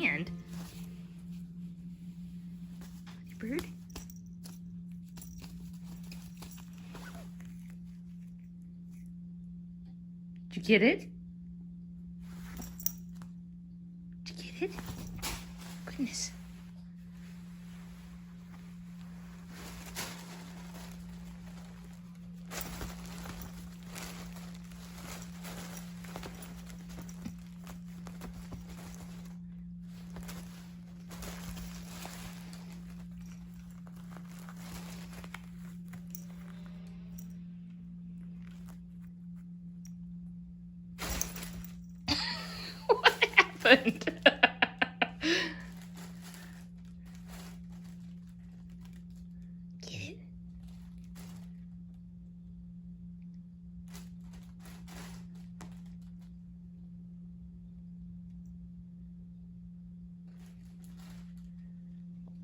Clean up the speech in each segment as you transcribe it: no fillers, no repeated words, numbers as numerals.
hand. Bird? Did you get it? Did you get it? Goodness. What happened? Get it?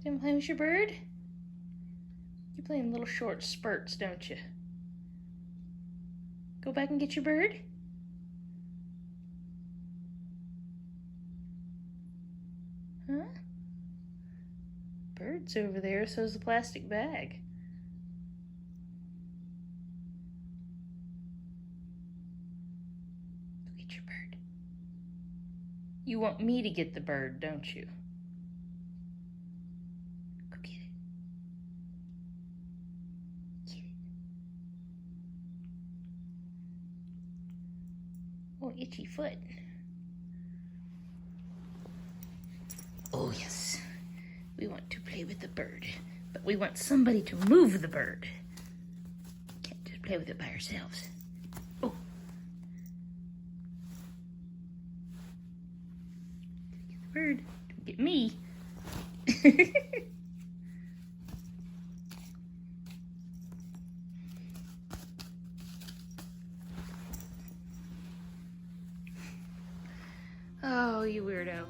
Didn't play with your bird? You play in little short spurts, don't you? Go back and get your bird? Huh? Bird's over there, so's the plastic bag. Go get your bird. You want me to get the bird, don't you? Go get it. Get it. Oh, itchy foot. Oh, yes. We want to play with the bird, but we want somebody to move the bird. Can't just play with it by ourselves. Oh. Get the bird. Don't get me. Oh, you weirdo.